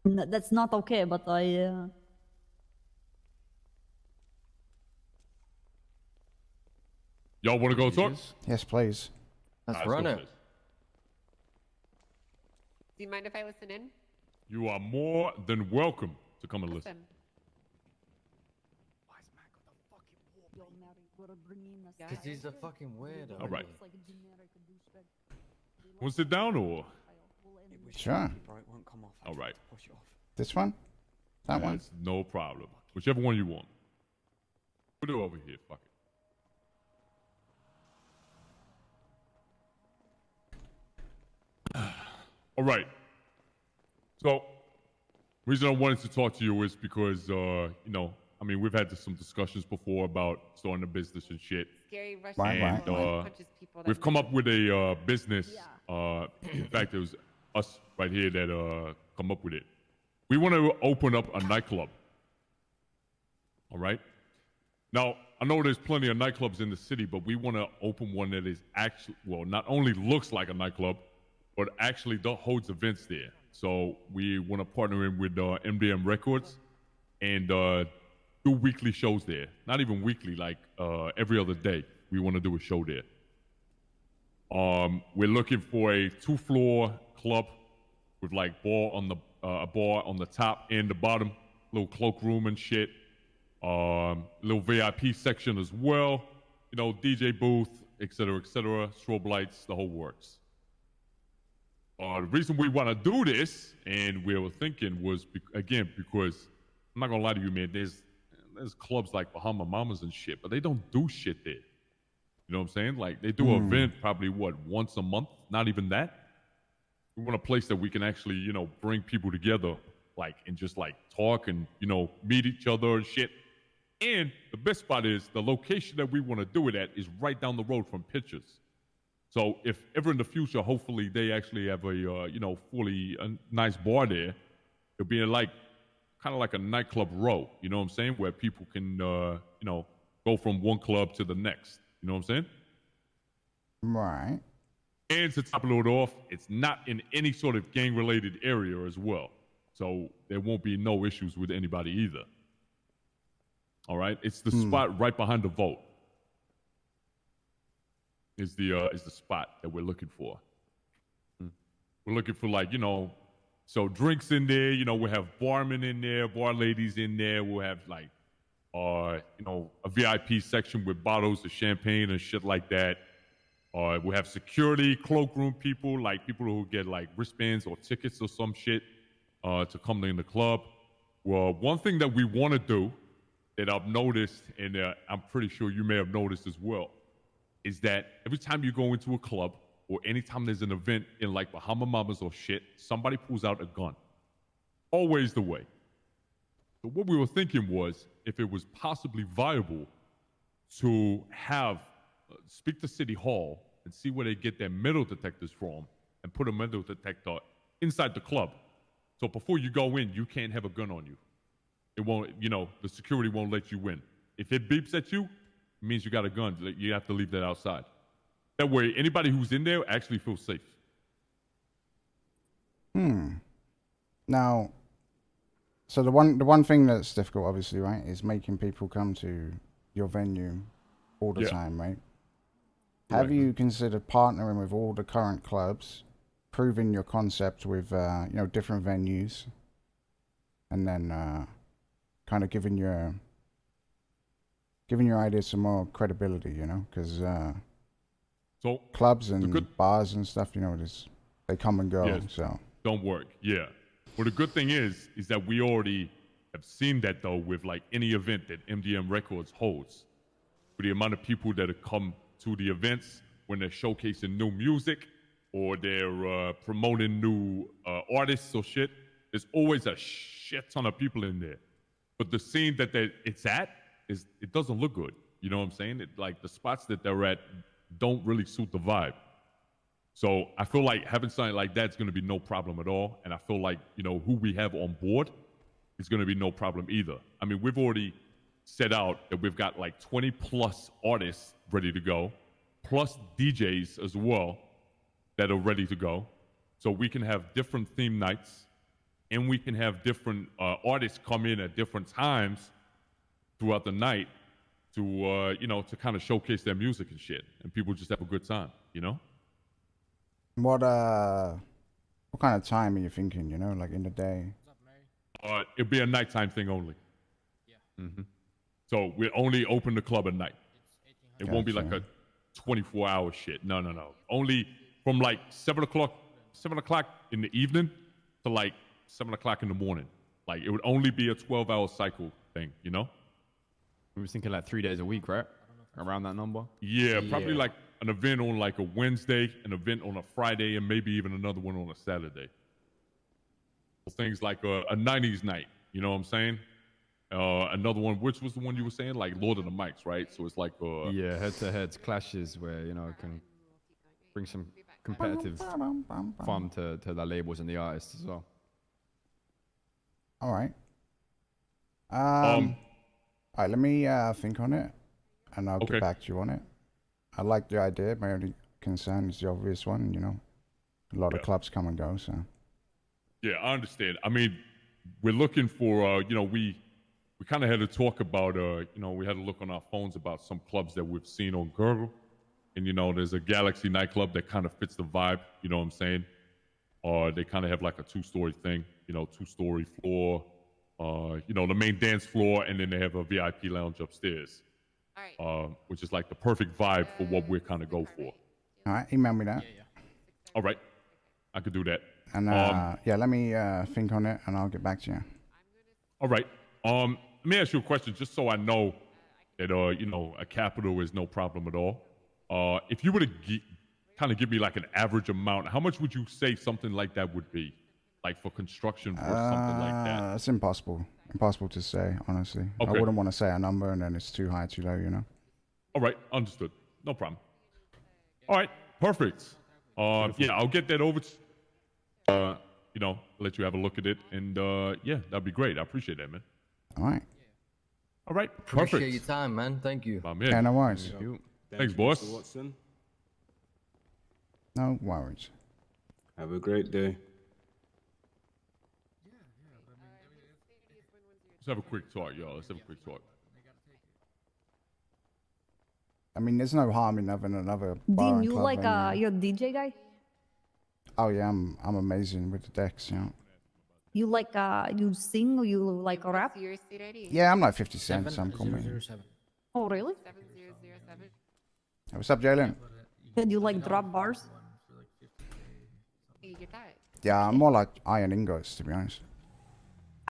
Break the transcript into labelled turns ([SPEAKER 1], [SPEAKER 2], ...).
[SPEAKER 1] That's not okay, but I...
[SPEAKER 2] Y'all want to go talk?
[SPEAKER 3] Yes, please.
[SPEAKER 4] Let's run it.
[SPEAKER 5] Do you mind if I listen in?
[SPEAKER 2] You are more than welcome to come and listen.
[SPEAKER 5] Awesome.
[SPEAKER 4] Because he's a fucking weirdo.
[SPEAKER 2] All right. Want to sit down or?
[SPEAKER 3] Sure.
[SPEAKER 2] All right.
[SPEAKER 3] This one? That one?
[SPEAKER 2] That's no problem. Whichever one you want. Put it over here. Fuck it. All right. So, reason I wanted to talk to you is because, you know, I mean, we've had some discussions before about starting a business and shit.
[SPEAKER 5] Scary Russian
[SPEAKER 2] And
[SPEAKER 5] punches people.
[SPEAKER 2] we've come up with a business. In fact, it was us right here that come up with it. We want to open up a nightclub. All right. Now, I know there's plenty of nightclubs in the city, but we want to open one that is actually, well, not only looks like a nightclub, but actually holds events there. So we want to partner in with MDM Records and do weekly shows there. Not even weekly, like every other day. We want to do a show there. We're looking for a 2-floor club with like a bar on the top and the bottom, little cloakroom and shit. Little VIP section as well. You know, DJ booth, etc., strobe lights, the whole works. The reason we want to do this, and we were thinking, was because I'm not gonna lie to you, man. There's clubs like Bahama Mamas and shit, but they don't do shit there. You know what I'm saying? Like they do an event probably once a month, not even that. We want a place that we can actually, you know, bring people together, like and just like talk and you know meet each other and shit. And the best spot is the location that we want to do it at is right down the road from Pictures. So if ever in the future, hopefully they actually have a you know fully nice bar there, it'll be like kind of like a nightclub row. You know what I'm saying? Where people can you know go from one club to the next. You know what I'm saying?
[SPEAKER 3] Right.
[SPEAKER 2] And to top it all off, it's not in any sort of gang-related area as well. So there won't be no issues with anybody either. All right? It's the spot right behind the vault. Is the spot that we're looking for. We're looking for like, you know, so drinks in there, you know, we'll have barmen in there, bar ladies in there, we'll have like you know, a VIP section with bottles of champagne and shit like that. We'll have security, cloakroom people, like people who get like wristbands or tickets or some shit to come in the club. Well, one thing that we want to do that I've noticed, and I'm pretty sure you may have noticed as well, is that every time you go into a club or anytime there's an event in like Bahama Mamas or shit, somebody pulls out a gun. Always the way. So what we were thinking was if it was possibly viable to have, speak to City Hall and see where they get their metal detectors from and put a metal detector inside the club. So before you go in, you can't have a gun on you. It won't, you know, the security won't let you in. If it beeps at you, it means you got a gun. You have to leave that outside. That way, anybody who's in there actually feels safe.
[SPEAKER 3] Now, so the one thing that's difficult, obviously, right, is making people come to your venue all the time, right? Have you considered partnering with all the current clubs, proving your concept with, you know, different venues, and then kind of giving your ideas some more credibility, you know, because
[SPEAKER 2] so
[SPEAKER 3] clubs and bars and stuff, you know, they come and go. So
[SPEAKER 2] don't work. Yeah. Well, the good thing is that we already have seen that though with like any event that MDM Records holds, with the amount of people that have come to the events when they're showcasing new music or they're promoting new artists or shit. There's always a shit ton of people in there, but the scene that it's at it doesn't look good. You know what I'm saying? Like the spots that they're at don't really suit the vibe. So I feel like having something like that's going to be no problem at all. And I feel like, you know, who we have on board is going to be no problem either. I mean, we've already set out that we've got like 20 plus artists ready to go, plus DJs as well that are ready to go. So we can have different theme nights and we can have different artists come in at different times throughout the night to you know, to kind of showcase their music and shit, and people just have a good time, you know.
[SPEAKER 3] What kind of time are you thinking? You know, like in the day.
[SPEAKER 2] It'd be a nighttime thing only. Yeah. So we only open the club at night. It won't be like a 24-hour shit. No. Only from like 7 o'clock in the evening to like 7 o'clock in the morning. Like it would only be a 12-hour cycle thing, you know?
[SPEAKER 6] We were thinking like 3 days a week, right? Around that number?
[SPEAKER 2] Yeah, probably like an event on like a Wednesday, an event on a Friday, and maybe even another one on a Saturday. Things like a 90s night, you know what I'm saying? Another one, which was the one you were saying? Like Lord of the Mics, right? So it's like...
[SPEAKER 6] yeah, head-to-head clashes where, you know, it can bring some competitive fun to the labels and the artists as well.
[SPEAKER 3] All right. All right, let me think on it, and I'll get back to you on it. I like the idea. My only concern is the obvious one, you know. A lot of clubs come and go, so...
[SPEAKER 2] Yeah, I understand. I mean, we're looking for, you know, we kind of had to talk about, you know, we had to look on our phones about some clubs that we've seen on Google. And, you know, there's a Galaxy nightclub that kind of fits the vibe, you know what I'm saying? They kind of have like a 2-story thing, you know, 2-story floor, you know, the main dance floor, and then they have a VIP lounge upstairs, which is like the perfect vibe for what we're kind of go for.
[SPEAKER 3] All right, email me that.
[SPEAKER 2] All right, I could do that.
[SPEAKER 3] And yeah, let me think on it, and I'll get back to you.
[SPEAKER 2] All right. Let me ask you a question, just so I know that you know, a capital is no problem at all. If you were to kind of give me like an average amount, how much would you say something like that would be, like for construction or something like that?
[SPEAKER 3] It's impossible to say, honestly.
[SPEAKER 2] Okay.
[SPEAKER 3] I wouldn't want to say a number and then it's too high, too low, you know.
[SPEAKER 2] All right, understood. No problem. All right, perfect. Yeah, I'll get that over to. You know, let you have a look at it, and yeah, that'd be great. I appreciate that, man.
[SPEAKER 3] All right.
[SPEAKER 2] All right,
[SPEAKER 4] Appreciate
[SPEAKER 2] perfect.
[SPEAKER 4] your time, man. Thank you.
[SPEAKER 2] My man.
[SPEAKER 3] Yeah, no worries.
[SPEAKER 2] Thanks, boss.
[SPEAKER 7] Mr. Watson.
[SPEAKER 3] No worries.
[SPEAKER 7] Have a great day.
[SPEAKER 2] Let's have a quick talk, y'all. Let's have a quick talk.
[SPEAKER 3] I mean, there's no harm in having another bar
[SPEAKER 1] Dean,
[SPEAKER 3] and
[SPEAKER 1] you
[SPEAKER 3] club
[SPEAKER 1] like
[SPEAKER 3] venue.
[SPEAKER 1] you're a DJ guy?
[SPEAKER 3] Oh yeah, I'm amazing with the decks, you know.
[SPEAKER 1] You like you sing or you like rap?
[SPEAKER 5] Your state ID.
[SPEAKER 3] Yeah, I'm like 50 Cent, so I'm cool.
[SPEAKER 1] Oh really?
[SPEAKER 5] 7007.
[SPEAKER 3] Hey, what's up, Jalen?
[SPEAKER 1] And you like drop bars?
[SPEAKER 5] You get that.
[SPEAKER 3] Yeah, I'm more like iron ingots, to be honest.